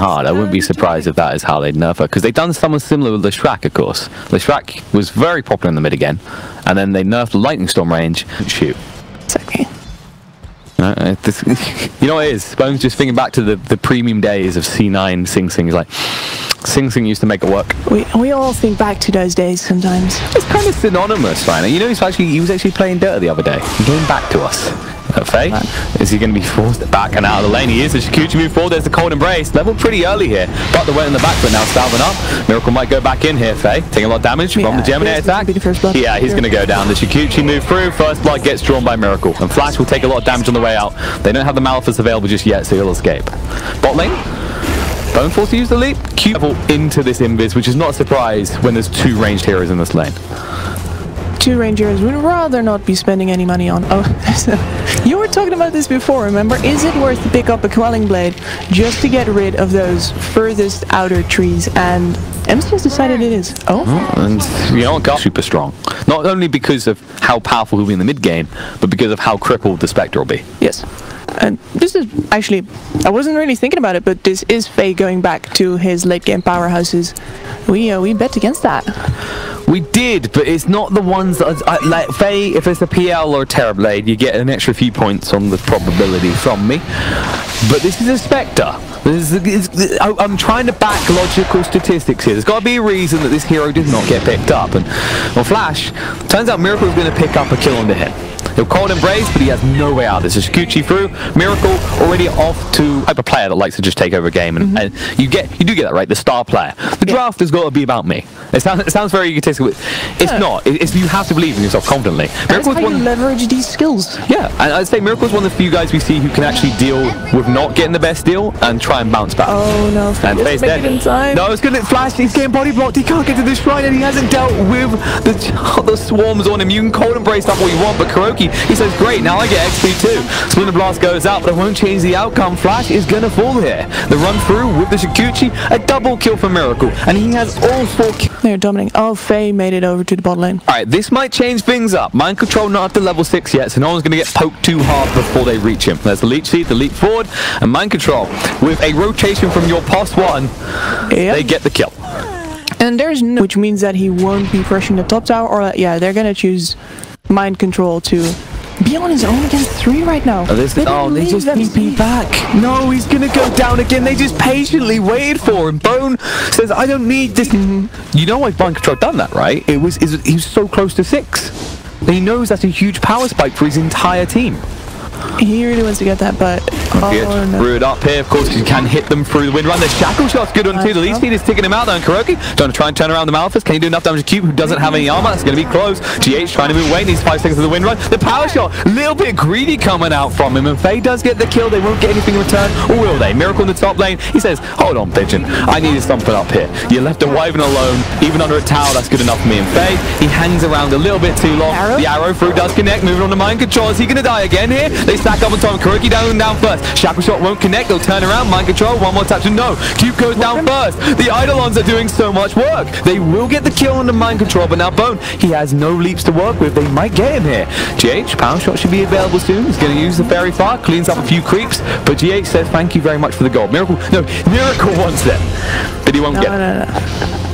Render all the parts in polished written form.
hard. I wouldn't be surprised if that is how they'd nerf her, because they've done something similar with Leshrac, of course. Leshrac was very popular in the mid again, and then they nerfed Lightning Storm range. Shoot. Exactly. You know what it is? Bones just thinking back to the premium days of C9 Sing Sing. He's like, Sing Sing used to make it work. We all think back to those days sometimes. It's kind of synonymous, right? You know, he was actually playing Dota the other day. He came back to us. Faye, is he going to be forced back and out of the lane? He is. The Shikuchi move forward. There's the cold embrace. Leveled pretty early here, but the weight in the back foot now salving up. Miracle might go back in here, Faye. Taking a lot of damage from the Gemini attack. Yeah, he's going to go down. The Shikuchi move through. First blood gets drawn by Miracle. And Flash will take a lot of damage on the way out. They don't have the Malphite available just yet, so he'll escape. Bot lane. Bone forced to use the leap. Q level into this invis, which is not a surprise when there's two ranged heroes in this lane. Two rangers would rather not be spending any money on. Oh, you were talking about this before, remember? Is it worth to pick up a Quelling Blade just to get rid of those furthest outer trees? And MC has decided it is. Oh. And you know what? Gar's super strong. Not only because of how powerful he'll be in the mid game, but because of how crippled the Spectre will be. Yes. And this is actually, I wasn't really thinking about it, but this is Faye going back to his late game powerhouses. We bet against that. We did, but it's not the ones that like Faye. If it's a PL or a Terrorblade, you get an extra few points on the probability from me. But this is a Spectre. I'm trying to back logical statistics here. There's got to be a reason that this hero did not get picked up. And well, Flash, turns out Miracle is going to pick up a kill onto him. He'll cold embrace, but he has no way out. There's a Shikuchi through. Miracle already off to type of player that likes to just take over a game, and you do get that right. The star player. The draft has got to be about me. It sounds very egotistical. It's not. You have to believe in yourself confidently. That's how you leverage these skills. Yeah, and I'd say Miracle's one of the few guys we see who can actually deal with not getting the best deal and try and bounce back. Oh no! And Faye's dead. No, it's gonna Flash. He's getting body blocked. He can't get to the shrine, and he hasn't dealt with the swarms on him. You can cold embrace stuff what you want, but Kuroki, he says, great, now I get XP too. Splinter Blast goes out, but it won't change the outcome. Flash is gonna fall here. The run through with the Shikuchi, a double kill for Miracle, and he has all 4 kills. They're dominating. Oh, Faye made it over to the bot lane. Alright, this might change things up. Mind control not up to level 6 yet, so no one's gonna get poked too hard before they reach him. There's the leech seed, the leap forward, and mind control. With a rotation from your post 1, they get the kill. And there's no, which means that he won't be pushing the top tower, or yeah, they're gonna choose mind control to be on his own against 3 right now. They just TP back. No, he's gonna go down again. They just patiently waited for him. Bone says, I don't need this. You know why mind control done that, right? He was so close to 6. And he knows that's a huge power spike for his entire team. He really wants to get that, but oh, no. Brew it up here, of course, you can hit them through the wind run. The shackle shot's good on too. The lead speed is taking him out though, and Kuroki trying to turn around the Malphite. Can he do enough damage to Cube, who doesn't have any armor? That's going to be close. GH trying to move away, needs 5 seconds of the wind run. The power shot, a little bit greedy coming out from him, and Faye does get the kill. They won't get anything in return, or will they? Miracle in the top lane. He says, hold on, Pigeon, I needed something up here. You left a Wyvern alone, even under a tower, that's good enough for me. And Faye, he hangs around a little bit too long. The arrow through does connect, moving on to mind control. Is he going to die again here? They stack up on top of Kuroki. Down first. Shackle shot won't connect. They'll turn around. Mind control. One more touch and no. Cube goes down first. The Eidolons are doing so much work. They will get the kill on the mind control, but now Bone, he has no leaps to work with. They might get him here. GH, power shot should be available soon. He's going to use the fairy fire, cleans up a few creeps, but GH says thank you very much for the gold. Miracle wants them, but he won't get them.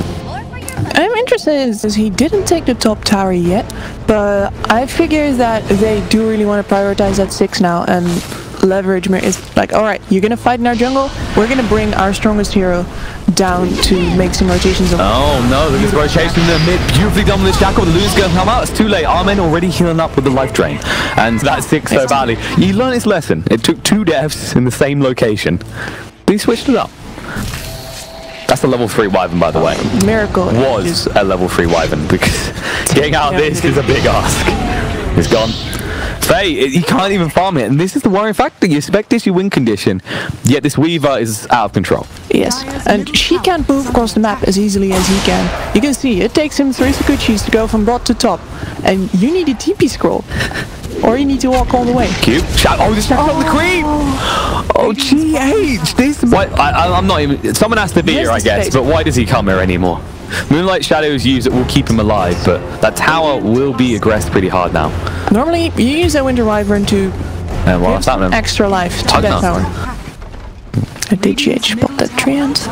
I'm interested is he didn't take the top tower yet, but I figure that they do really want to prioritize that 6 now and leverage. It's like, alright, you're gonna fight in our jungle, we're gonna bring our strongest hero down to make some rotations. Oh no, there's rotation in the mid, beautifully done with the shackle. The Luna's gonna come out, it's too late. Armen already healing up with the life drain, and that's 6 so badly. He learned his lesson. It took 2 deaths in the same location, but he switched it up. That's a level 3 Wyvern, by the way. Miracle was a level 3 Wyvern, because getting out of this is a big ask. It's gone. Faye, he can't even farm it, and this is the worrying factor. You expect this, you win condition, yet this Weaver is out of control. Yes, and she can't move across the map as easily as he can. You can see, it takes him 3 Sakuchis to go from bot to top, and you need a TP scroll. Or you need to walk all the way. Cube. Oh, this shot the creep! Oh, GH! This. I'm not even. Someone has to be here, I guess. But why does he come here anymore? Moonlight Shadow is used, it will keep him alive, but that tower will be aggressed pretty hard now. Normally, you use that Winter Wyvern to give extra life to that tower. I did GH spot that. Treant.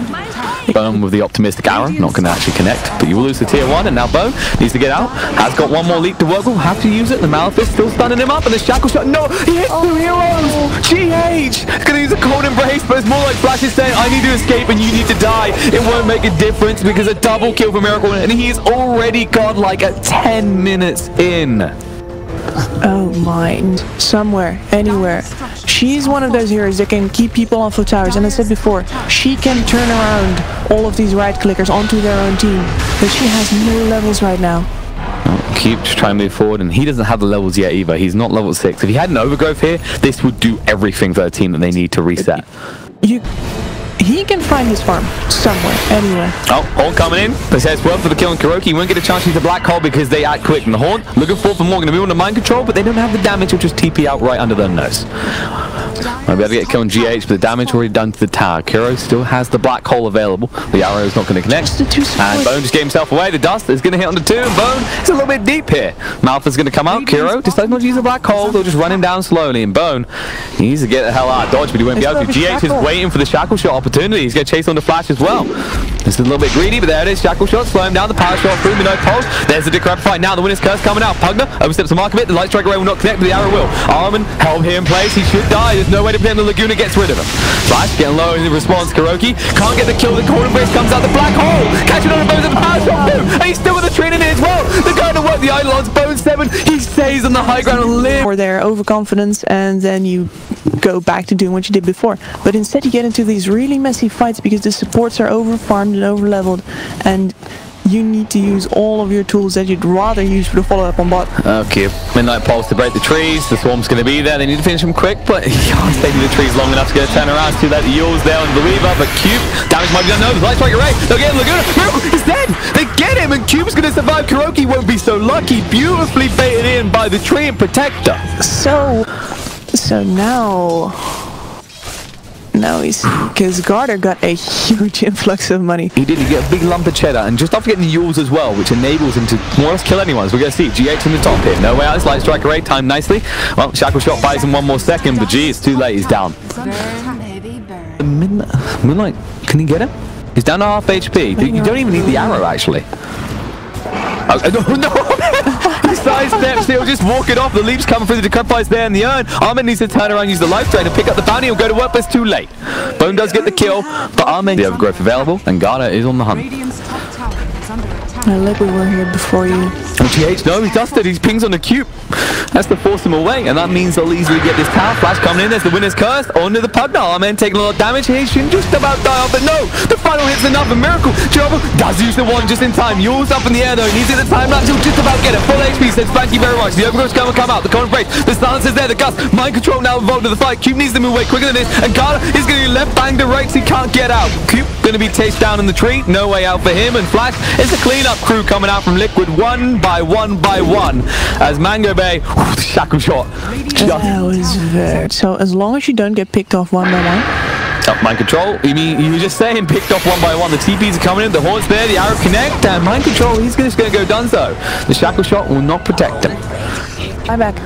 Bone with the optimistic arrow, not going to actually connect, but you will lose the tier 1, and now Bone needs to get out. Has got one more leap to work with, have to use it. The Malphite still stunning him up, and the shackle shot. No, he hits 2 heroes. GH is going to use a cold embrace, but it's more like Flash is saying, I need to escape and you need to die. It won't make a difference because a double kill for Miracle, and he's already got like a 10 minutes in. Oh my, somewhere, anywhere. She's one of those heroes that can keep people off of towers, and I said before, she can turn around all of these right clickers onto their own team, but she has no levels right now. Keep trying to move forward, and he doesn't have the levels yet either. He's not level 6. If he had an overgrowth here, this would do everything for a team that they need to reset. He can find his farm somewhere, anywhere. Oh, Horn coming in. They say it's worth for the kill on Kuroki. He won't get a chance to use the black hole because they act quick. And the Horn looking for more. Going to move on to mind control, but they don't have the damage. Will just TP out right under their nose. Might be able to get a kill on GH, but the damage already done to the tower. Kuro still has the black hole available. The arrow is not going to connect. And Bone just gave himself away. The dust is going to hit on the 2, and Bone is a little bit deep here. Malphite's going to come out. Kuro decides not to use the black hole. They'll just run him down slowly. And Bone, he needs to get the hell out of dodge, but he won't be able to. GH is waiting for the shackle shot opportunity. He's going to chase on the Flash as well. This is a little bit greedy, but there it is. Shackle shot, slow him down. The power shot through, no pulse. There's the decrepit fight. Now the winner's curse coming out. Pugner oversteps the mark a bit. The light strike array will not connect, but the arrow will. Armin held here in place. He should die. There's no way to protect him. The Laguna gets rid of him. Flash getting low in the response. Kuroki can't get the kill. The corner brace comes out. The black hole catching on the bones of the power shot. Boom! And he's still with the train in it as well. The guy to work the Eidolons. Bone 7. He stays on the high ground and lives. Or their overconfidence, and then you go back to doing what you did before. But instead you get into these really messy fights because the supports are over-farmed and over-leveled, and you need to use all of your tools that you'd rather use for the follow-up on bot. Okay, Midnight Pulse to break the trees. The Swarm's going to be there. They need to finish him quick, but he can't stay in the trees long enough to get a turn around. Too late. The Yule's there on the Weaver, but Cube, damage might be done. No, the Light Strike Array. They'll get him. Laguna. Miracle, he's dead. They get him, and Cube's going to survive. Kuroki won't be so lucky. Beautifully baited in by the tree and protector. So now he's, because Garter got a huge influx of money. He did. He get a big lump of cheddar, and just after getting the Yules as well, which enables him to more or less kill anyone. So we're going to see GH in the top here. No way out. This Light Strike Array timed nicely. Well, Shackle Shot buys him one more second, but gee, it's too late. He's down. Moonlight, can he get him? He's down to half HP. You don't even need the arrow, actually. Oh, no! He sidesteps, he'll just walk it off. The leap's coming through, the decrepit's there in the urn. Armin needs to turn around, use the life drain and pick up the bounty. He'll go to work, but it's too late. Bone does get the kill, but Armin, the overgrowth available, and Garner is on the hunt. Like we were here before you. And GH, no, he's dusted. He pings on the cube. That's to force him away, and that means they'll easily get this tower. Flash coming in. There's the winner's curse onto the Pugner. Armin taking a lot of damage here. He should just about die off, but no, the final hit's enough. A miracle. Trouble does use the one just in time. Yule's up in the air though. He needs it the time lapse. He'll just about get it. Full HP. Says thank you very much. The overgrowth's going to come out. The corner break. The silence is there. The gust. Mind control now involved in the fight. Cube needs to move away quicker than this, and Garner is going to be left banged to rakes. He can't get out. Cube going to be chased down in the tree. No way out for him. And Flash is a cleanup crew coming out from Liquid one by one by one as MangoBay, the shackle shot. That was very... So as long as you don't get picked off one by one. Oh, mind control. You mean you were just saying picked off one by one? The TPs are coming in, the Horn's there, the arrow connect, and mind control. He's just going to go Dunzo. The shackle shot will not protect him. I'm back.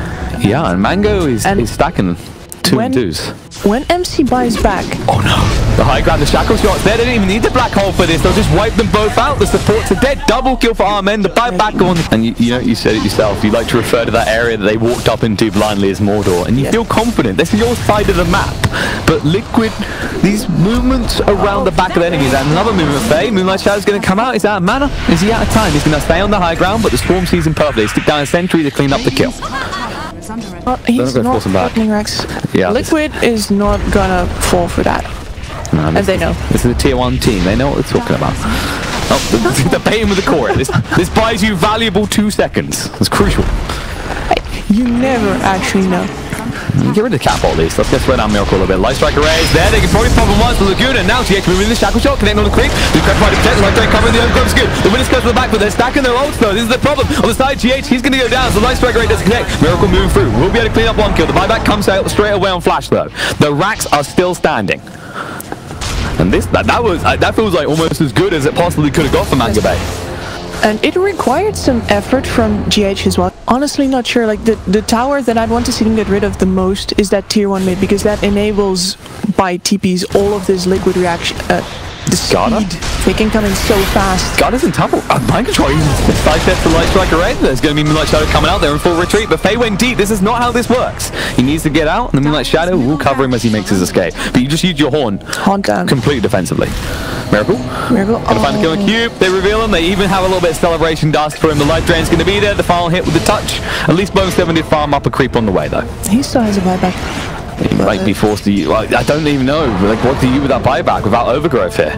Yeah, and Mango is stacking 2 and 2s. When MC buys back. Oh no. The high ground, the shackle shots there. They didn't even need the black hole for this. They'll just wipe them both out. The supports are dead. Double kill for Armin. The buyback on. And you know, you said it yourself. You like to refer to that area that they walked up into blindly as Mordor. And you feel confident. This is your side of the map. But Liquid, these movements around the back of the enemies. And another movement, Faye. Moonlight Shadow's going to come out. Is out of mana? Is he out of time? He's going to stay on the high ground, but the Swarm sees him perfectly. Stick down a sentry to clean up the kill. He's not opening Rex. Yeah, Liquid is not gonna fall for that. No, and they know. This is a tier 1 team. They know what they're talking about. Oh, they're paying with the core. This buys you valuable 2 seconds. It's crucial. You never actually know. Get rid of the cap at least. Let's get slow down Miracle a little bit. Light Strike Array is there. They can probably pop him once. The Laguna. Now GH moving in the shackle shot. Connecting on the creep. The Crep Rider protect. The Light Strike covering the overgrowth's good. The winners goes to the back, but they're stacking their ults though. This is the problem. On the side, GH, he's going to go down. So the Light Strike Array doesn't connect. Miracle moving through. We'll be able to clean up 1 kill. The buyback comes out straight away on Flash though. The racks are still standing. And that feels like almost as good as it possibly could have got for MangoBay. And it required some effort from GH as well. Honestly, not sure. Like the tower that I'd want to see them get rid of the most is that tier 1 mid, because that enables by TPs all of this liquid reaction. The speed. They can come in so fast. Garda's in trouble. Mind control. He's side step for Light Striker right. There's going to be Moonlight Shadow coming out there in full retreat, but Faye went deep. This is not how this works. He needs to get out, and the Moonlight Shadow will cover him as he makes his escape. But you just use your horn. Haunt down. Completely defensively. Miracle. Gonna find the kill cube. They reveal him. They even have a little bit of celebration dust for him. The life drain's going to be there. The final hit with the touch. At least Bone 7 did farm up a creep on the way, though. He still has a buyback. He might be forced to use. Well, I don't even know. Like, what do you with that buyback without overgrowth here?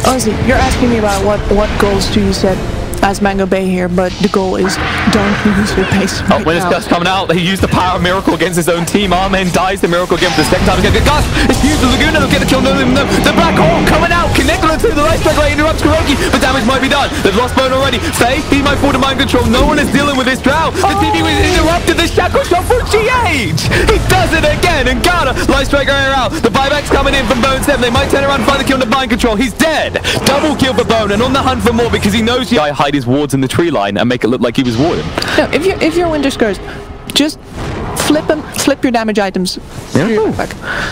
Honestly, you're asking me about what goals do you set as MangoBay here, but the goal is don't lose your pace. Oh, when it's Gus coming out, he used the power of Miracle against his own team. Armin dies to Miracle again for the second time. He's going to get Gus. It's used the Laguna. They'll get the kill. No, the black hole coming out. Connected to the light strike rate interrupts Kuroki, but damage might be done. They've lost Bone already. Faye, he might fall to mind control. No one is dealing with this drought. The TP was interrupted. The shackle shot for GH. He does it again, and Garda, light strike area out. The buyback's coming in from Bone 7. They might turn around and find the kill on the mind control. He's dead. Double kill for Bone, and on the hunt for more because he knows he hide his wards in the tree line and make it look like he was warding. No, if you're Winter Scars, just flip your damage items. Yeah.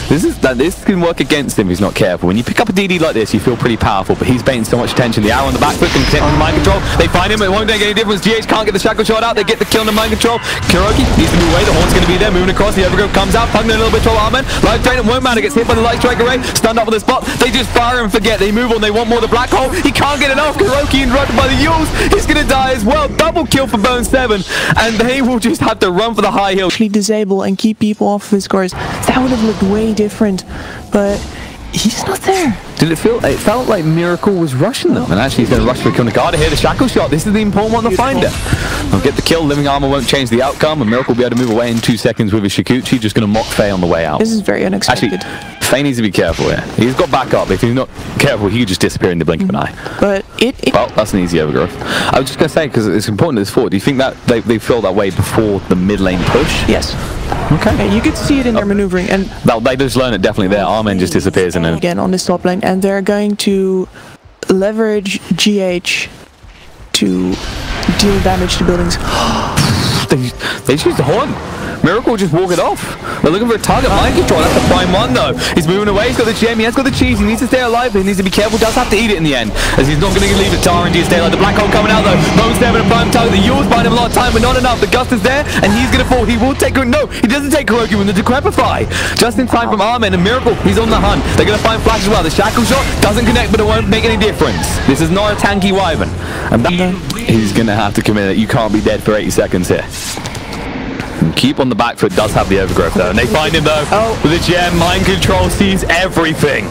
This can work against him if he's not careful. When you pick up a DD like this, you feel pretty powerful, but he's baiting so much attention. The arrow on the back foot can connect with the mind control. They find him, it won't make any difference. GH can't get the shackle shot out. They get the kill on the mind control. Kuroki needs to move away. The horn's going to be there, moving across. The overgrowth comes out, punging a little bit to Armin. Life drain, it won't matter. Gets hit by the light strike array. Stunned up on the spot. They just fire and forget. They move on. They want more. The black hole. He can't get enough. Kuroki interrupted by the Yules. He's going to die as well. Double kill for Bone 7, and they will just have to run for the high hill. Actually disable and keep people off of his scores. That would have looked way different, but he's not there. Did it feel? It felt like Miracle was rushing them, and actually he's going to rush for a kill. Garda here, the shackle shot. This is the important one to find it. They'll get the kill. Living armor won't change the outcome, and Miracle will be able to move away in 2 seconds with his Shikuchi. Just going to mock Faye on the way out. This is very unexpected. Actually, Faye needs to be careful here. He's got backup. If he's not careful, he could just disappear in the blink of an eye. But well, that's an easy overgrowth. I was just going to say, because it's important to this fort, do you think that they feel that way before the mid lane push? Yes. Okay. Yeah, you could see it in their maneuvering, and they just learn it definitely there. Armin just disappears and then again on this top lane, and they're going to leverage GH to deal damage to buildings. they use the horn. Miracle just walk it off. They're looking for a target. Mind control. That's the prime one though. He's moving away. He's got the gem. He has got the cheese. He needs to stay alive, but he needs to be careful. Does have to eat it in the end, as he's not going to leave it to RNG to stay alive. The black hole coming out though. Bone's there with a prime target. The Yules buying him a lot of time, but not enough. The gust is there, and he's going to fall. He will take. No, he doesn't take Kuroki with the Decrepify. Just in time from Armin and Miracle. He's on the hunt. They're going to find Flash as well. The shackle shot doesn't connect, but it won't make any difference. This is not a tanky Wyvern, and he's going to have to commit it. You can't be dead for 80 seconds here. Keep on the back foot does have the overgrowth though, and they find him though with a gem. Mind control sees everything.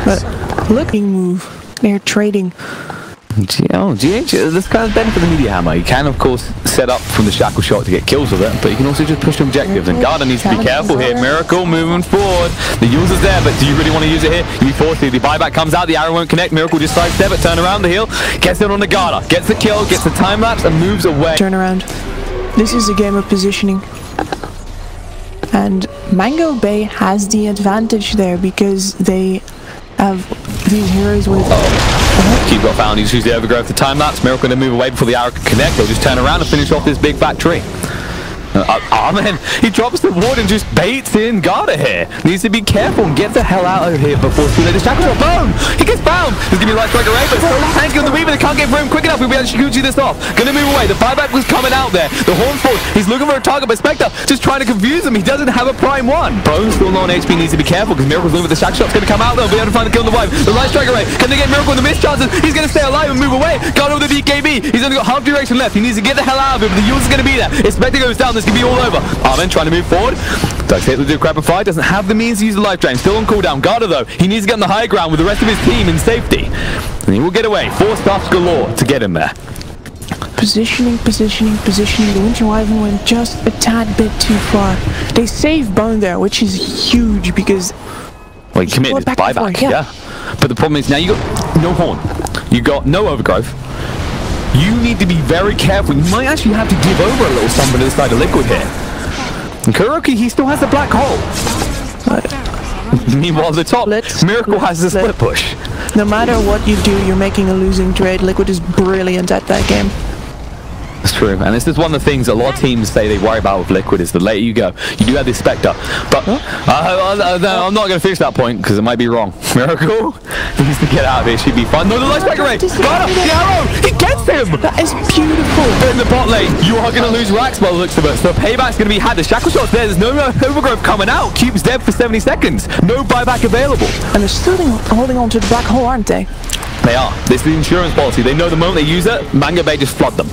But looking move, they're trading. GH, this kind of benefit of the media hammer. You can of course set up from the shackle shot to get kills with it, but you can also just push to objectives. And Garda needs to be careful here. Miracle moving forward. The user's there, but do you really want to use it here? You be forced to. The buyback comes out. The arrow won't connect. Miracle just sidestep it, turn around the heal, gets it on the Garda, gets the kill, gets the time lapse, and moves away. Turn around. This is a game of positioning, and MangoBay has the advantage there because they have these heroes with Keep got found. He just used the overgrowth to time lapse. Miracle going to move away before the arrow can connect. They'll just turn around and finish off this big fat tree. Armin, he drops the ward and just baits in Garda here. Needs to be careful and get the hell out of here before too late. The shackle shot, boom! He gets found! There's going to be light strike array, but it's still tanking on the Weaver. They can't get through him quick enough. We'll be able to Shikuchi this off. Going to move away. The buyback was coming out there. The horn's full. He's looking for a target, but Spectre just trying to confuse him. He doesn't have a prime one. Bone's still low on HP, needs to be careful because Miracle's looking for the shackle shot's going to come out. They'll be able to find the kill on the Wyvern. The light strike array. Can they get Miracle in the missed chances? He's going to stay alive and move away. Garda with the BKB. He's only got half duration left. He needs to get the hell out of it, but the Yules is going to be there. If Spectre goes down, this can be all over. Armin trying to move forward. Does hit with the Decrepify. Doesn't have the means to use the life drain. Still on cooldown. Garda though, he needs to get on the high ground with the rest of his team in safety. And he will get away. 4 stuffs galore to get him there. Positioning. The Winter Wyvern went just a tad bit too far. They saved Bone there, which is huge because well, he committed his buyback. Yeah. But the problem is now you got no horn. You got no overgrowth. You need to be very careful. You might actually have to give over a little something to the side of Liquid here. And Kuroki, he still has the black hole. Meanwhile, the top, Miracle has the split push. No matter what you do, you're making a losing trade. Liquid is brilliant at that game. That's true, and this is one of the things a lot of teams say they worry about with Liquid is the later you go. You do have this Spectre, but I'm not going to finish that point because it might be wrong. Miracle needs to get out of it. Should be fun. No, the light Spectre Ray. The arrow. He gets him. That is beautiful. In the bot lane, you are going to lose racks by the looks of it. So payback's going to be had. The shackle shot's there. There's no overgrowth coming out. Cube's dead for 70 seconds. No buyback available. And they're still holding on to the black hole, aren't they? They are. This is the insurance policy. They know the moment they use it, MangoBay just flood them.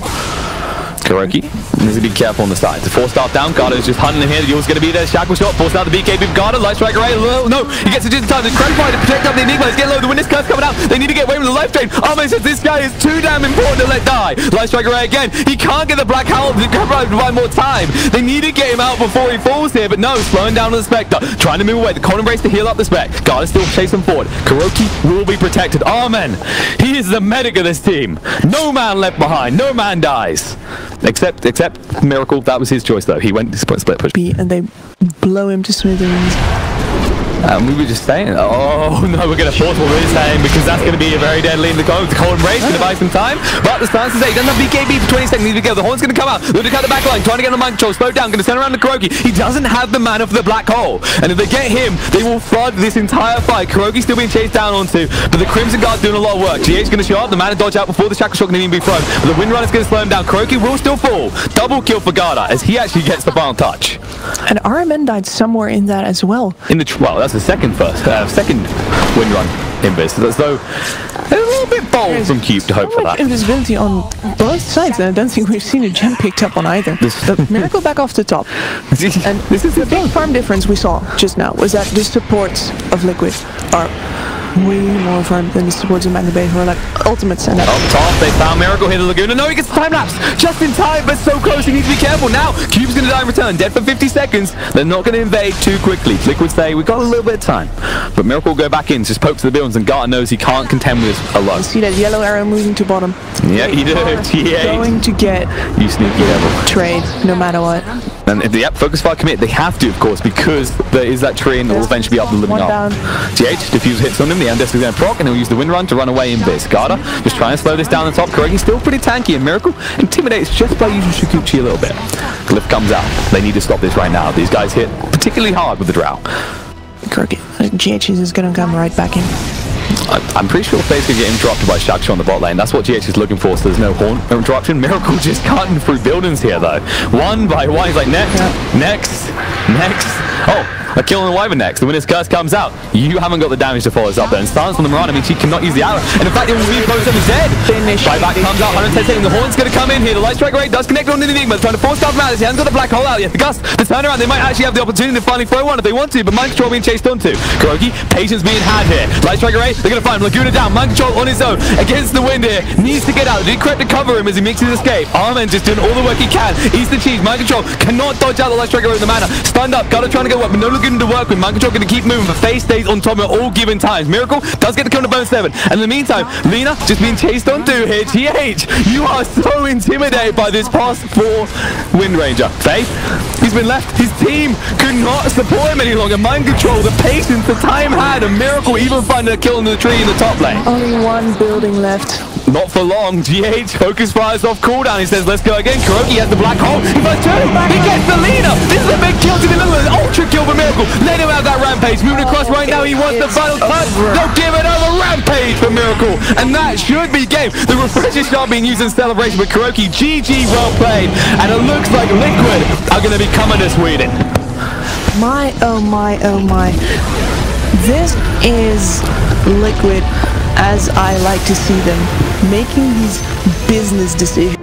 Kuroki needs to be careful on the sides. The 4-star down, Garda is just hunting him here. The Yule's going to be there. Shackle shot, forced out the BKB of Garda. Light strike array. No, he gets it just in time. The Crank Fire to protect up the Enigma. Let's get low. The Witness Curse coming out. They need to get away with the life drain. Arme says this guy is too damn important to let die. Light strike array again. He can't get the Black Howl to provide more time. They need to get him out before he falls here, but no, slowing down on the Spectre. Trying to move away. The Cold Embrace to heal up the Spec. Garda still chasing forward. Kuroki will be protected. Armen, he is the medic of this team. No man left behind. No man dies. Except Miracle, that was his choice though. He went to split push. And they blow him to smithereens. We were just saying, oh no, we're going to force what we're saying because that's going to be a very deadly in the cold. The Cold Embrace going to buy some time, but the stance is 8. He doesn't have BKB for 20 seconds. Needs to go. The Horn's going to come out. Look to cut the back line, trying to get on mind control. Slow down, going to turn around to Kuroki. He doesn't have the mana for the black hole, and if they get him, they will flood this entire fight. Kuroki's still being chased down onto, but the Crimson Guard's doing a lot of work. GH going to show up. The mana dodge out before the shackle shot can even be thrown. But the Windrunner's going to slow him down. Kuroki will still fall. Double kill for Garda as he actually gets the final touch. And RMN died somewhere in that as well. In the well, that's the second wind run in this. So a little bit bold from Cube to hope for that. Invisibility on both sides, and I don't think we've seen a gem picked up on either. The Miracle back off the top. And this is the big farm difference we saw just now, was that the supports of Liquid are way more farm than the supports of MangoBay, who are like ultimates. And up top, they found Miracle here, the Laguna. No, he gets the time lapse just in time, but so close. He needs to be careful. Now, Cube's going to die in return, dead for 50 seconds. They're not going to invade too quickly. Liquid say, we've got a little bit of time. But Miracle will go back in, just pokes the buildings, and Garter knows he can't contend with this alone. You see that yellow arrow moving to bottom? Yeah, he did. Going to get you sneaky devil. Trade, no matter what. And if they focus fire commit, they have to, of course, because there is that tree and it will eventually be up the living up. GH, diffuse hits on him, the Amdesk is going to proc, and he'll use the wind run to run away in this. Garda just trying to slow this down the top. Kuroki's still pretty tanky, and Miracle intimidates just by using Shukuchi a little bit. Glyph comes out. They need to stop this right now. These guys hit particularly hard with the Drow. Kuroki, GH is going to come right back in. I'm pretty sure Faye's going to get interrupted by Shaksha on the bot lane. That's what GH is looking for, so there's no horn interruption. Miracle just cutting through buildings here, though. One by one, he's like, next. Oh, a kill on the Wyvern next. The Winner's Curse comes out. You haven't got the damage to follow us up there. And stance on the Mirana means she cannot use the arrow. And in fact, it will be close to dead. Buyback comes out, 110 seconds. The Horn's going to come in here. The Light Strike Ray does connect on the Enigma. Trying to force stuff out. He hasn't got the black hole out yet. The Gust, the turnaround, they might actually have the opportunity to finally throw one if they want to, but Mind Control being chased onto. Kuroki, patience being had here. Light Strike Ray, they're going to find Laguna down. Mind Control on his own against the wind here. Needs to get out. They correct to cover him as he makes his escape. Armen just doing all the work he can. Eats the cheese. Mind Control cannot dodge out the Light Strike Ray with the mana. Stunned up. Gotta trying to go up, but no Laguna to work with. Mind Control going to keep moving, but Faye stays on top at all given times. Miracle does get the kill to bone 7. And in the meantime, Lena just being chased onto here. GH, you are so intimidated by this past 4 Wind Ranger. Faye, he's been left. His team could not support him any longer. Mind Control, the patience, the time had, a Miracle even finding a kill in the tree in the top lane. Only one building left. Not for long. GH focus fires off cooldown. He says, let's go again. Kuroki has the black hole. He finds 2. He gets the leader. This is a big kill to the middle. An ultra kill for Miracle. Let him have that rampage. Moving across right now. He wants the final touch. They'll give another rampage for Miracle. And that should be game. The refresher shot being used in celebration, but Kuroki, GG, well played. And it looks like Liquid are going to be coming to Sweden. My, oh my, oh my. This is Liquid as I like to see them, making these business decisions.